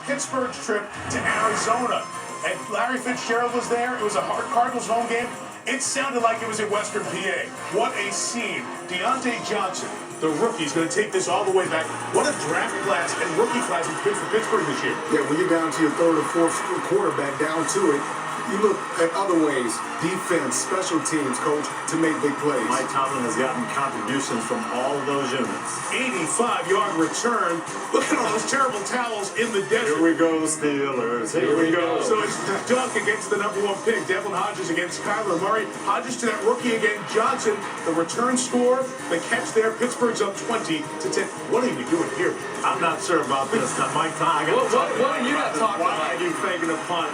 Pittsburgh's trip to Arizona. And Larry Fitzgerald was there. It was a Cardinals home game. It sounded like it was in Western PA. What a scene. Deontay Johnson, the rookie, is going to take this all the way back. What a draft class and rookie class it's been for Pittsburgh this year. Yeah, when you're down to your third or fourth quarterback, down to it, you look at other ways, defense, special teams, coach, to make big plays. Mike Tomlin has gotten contributions from all of those units. 85-yard return. Look at all those terrible towels in the desert. Here we go, Steelers. Here we go. So it's Duck against the #1 pick. Devlin Hodges against Kyler Murray. Hodges to that rookie again. Johnson, the return score, the catch there. Pittsburgh's up 20-10. What are you doing here? I'm not sure about this. Now, Mike Tomlin, what are you not talking about? Why are you faking a punt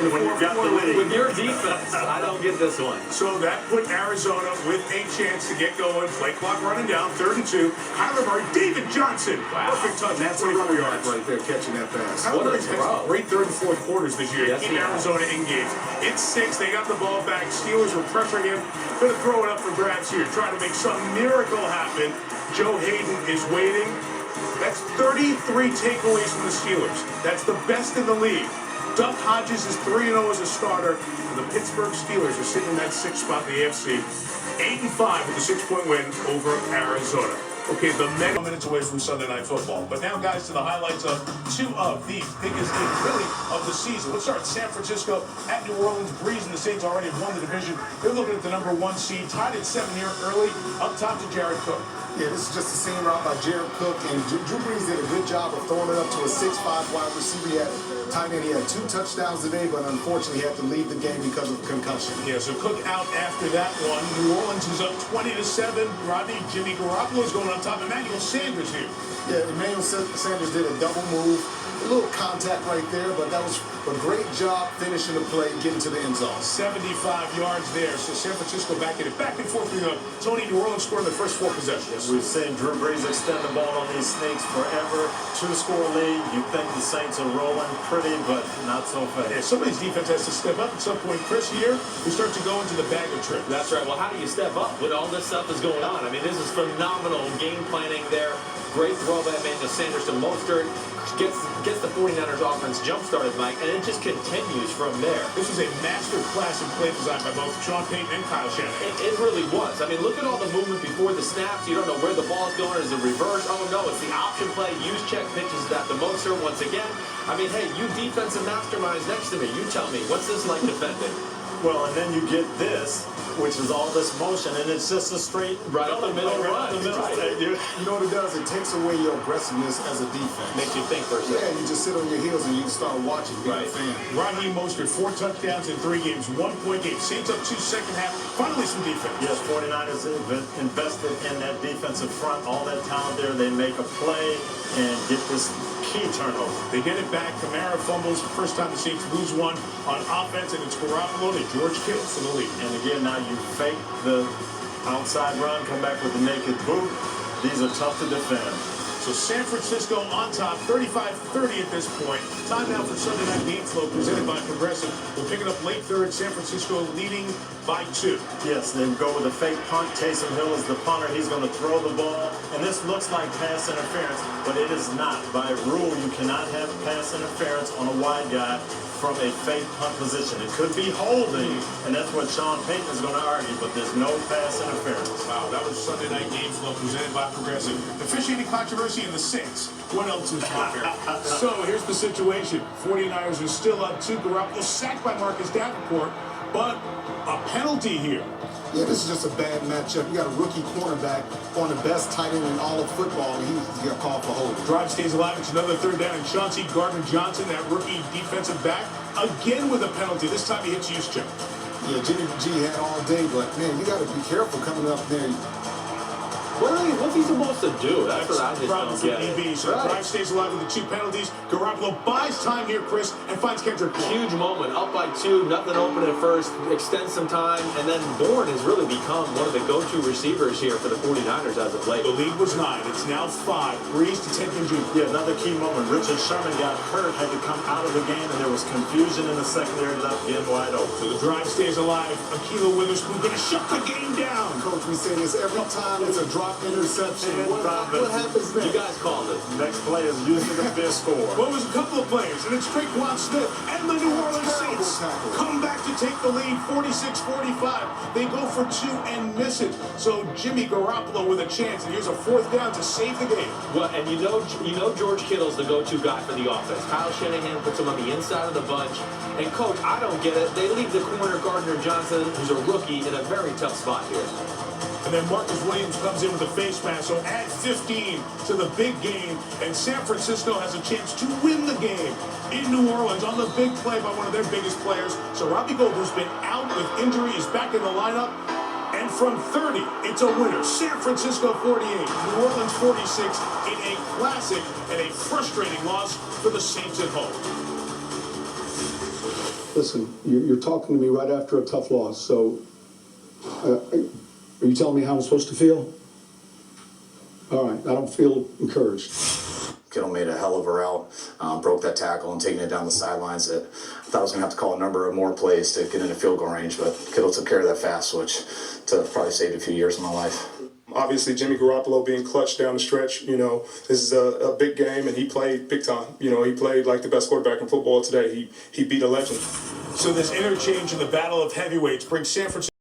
when you've got the lead? With your defense, I don't get this one. So that put Arizona with a chance to get going. Play clock running down, 3rd and 2. Kyler Murray, David Johnson. Wow. Perfect touch. That's 24 yards right there, catching that pass. Kyler What a Murray's had throw. some great 3rd and 4th quarters this year. Yes, Keep he has. Arizona in games. It's 6. They got the ball back. Steelers were pressuring him. Going to throw it up for grabs here. Trying to make some miracle happen. Joe Hayden is waiting. That's 33 takeaways from the Steelers. That's the best in the league. Duck Hodges is 3-0 as a starter. And the Pittsburgh Steelers are sitting in that 6th spot in the AFC. 8-5 with a 6-point win over Arizona. Okay, the men minutes away from Sunday Night Football. But now, guys, to the highlights of 2 of the biggest games, really, of the season. Let's start San Francisco at New Orleans. Breeze and the Saints already have won the division. They're looking at the #1 seed, tied at 7 here early, up top to Jared Cook. Yeah, this is just a seam route by Jared Cook, and Drew Brees did a good job of throwing it up to a 6'5" wide receiver. He had tight end. He had 2 touchdowns today, but unfortunately he had to leave the game because of concussion. Yeah, so Cook out after that one. New Orleans is up 20-7. Rodney, Jimmy Garoppolo is going on top. Emmanuel Sanders here. Yeah, Emmanuel Sanders did a double move. A little contact right there, but that was a great job finishing the play, getting to the end zone. 75 yards there. So San Francisco back in it. Back and forth. Tony, New Orleans scored the first 4 possessions. We've seen Drew Brees extend the ball on these snakes forever. 2-score lead. You think the Saints are rolling pretty, but not so fast. Yeah, somebody's defense has to step up at some point. Chris, here, we start to go into the bag of tricks. That's right. Well, how do you step up when all this stuff is going on? I mean, this is phenomenal game planning there. Great throw by Emmanuel Sanders to Mostert. Gets the 49ers offense jump-started, Mike, and it just continues from there. This was a master class in play design by both Sean Payton and Kyle Shanahan. It really was. I mean, look at all the movement before the snaps. You don't know where the ball's going. Is it reverse? Oh, no, it's the option play. Use check pitches that the Mostert once again. I mean, hey, you defensive masterminds next to me. You tell me, what's this like defending? Well, and then you get this, which is all this motion, and it's just a straight Right up the middle run. Right. You know what it does? It takes away your aggressiveness as a defense. Makes you think for a second. Yeah, you just sit on your heels and you start watching. Being Right. a fan. Raheem Mostert, 4 touchdowns in 3 games, 1-point game. Saints up 2 second half. Finally, some defense. Yes, 49ers invested in that defensive front, all that talent there. They make a play and get this key turnover. They get it back. Kamara fumbles. First time the Saints lose one on offense, and it's Garoppolo to George Kittle for the lead. And again, now you fake the outside run, come back with the naked boot. These are tough to defend. So San Francisco on top, 35-30 at this point. Time now for Sunday Night Game Flow presented by Progressive. We'll pick it up late 3rd. San Francisco leading by 2. Yes, they go with a fake punt. Taysom Hill is the punter. He's going to throw the ball. And this looks like pass interference, but it is not. By rule, you cannot have pass interference on a wide guy from a fake punt position. It could be holding, and that's what Sean Payton is going to argue, but there's no pass interference. Wow, that was Sunday Night Game Flow presented by Progressive. Officiating controversy in the 6. What else is out there? So here's the situation. 49ers are still up 2. Garoppolo sacked by Marcus Davenport, but a penalty here. Yeah, this is just a bad matchup. You got a rookie cornerback on the best tight end in all of football, and he got called for holding. Drive stays alive. It's another 3rd down, and Chauncey Gardner-Johnson, that rookie defensive back, again with a penalty. This time he hits Juszczyk. Yeah, Jimmy G had all day, but man, you got to be careful coming up there. What's he supposed to do? That's what I just don't get. EB. So Drive stays alive with the 2 penalties. Garoppolo buys time here, Chris, and finds Kendrick Bourne. Huge moment, up by 2, nothing open at first, extends some time, and then Bourne has really become one of the go-to receivers here for the 49ers as of late. The lead was 9. It's now 5. Breeze to Ted Jr. Yeah, another key moment. Richard Sherman got hurt, had to come out of the game, and there was confusion in the secondary, left again wide open. So the drive stays alive. Ahkello Witherspoon going to shut the game down. Coach, we say this every time it's a drive Drop interception. What happens next? You guys called it. Next play is usually the big score. Well, it was a couple of players, and it's Traquan Smith and the New Orleans Saints come back to take the lead, 46-45. They go for two and miss it. So Jimmy Garoppolo with a chance, and here's a fourth down to save the game. Well, and you know George Kittle's the go-to guy for the offense. Kyle Shanahan puts him on the inside of the bunch. And, Coach, I don't get it. They leave the corner, Gardner Johnson, who's a rookie, in a very tough spot here. And then Marcus Williams comes in with a face mask, so add 15 to the big game, and San Francisco has a chance to win the game in New Orleans on the big play by one of their biggest players. So Robbie Gould, who's been out with injury, is back in the lineup, and from 30, it's a winner. San Francisco 48, New Orleans 46 in a classic and a frustrating loss for the Saints at home. Listen, you're talking to me right after a tough loss, so are you telling me how I'm supposed to feel? All right, I don't feel encouraged. Kittle made a hell of a route, broke that tackle and taking it down the sidelines. That I thought I was going to have to call a number of more plays to get into field goal range, but Kittle took care of that fast switch to probably saved a few years of my life. Obviously, Jimmy Garoppolo being clutch down the stretch, this is a big game, and he played big time. He played like the best quarterback in football today. He beat a legend. So this interchange in the battle of heavyweights brings San Francisco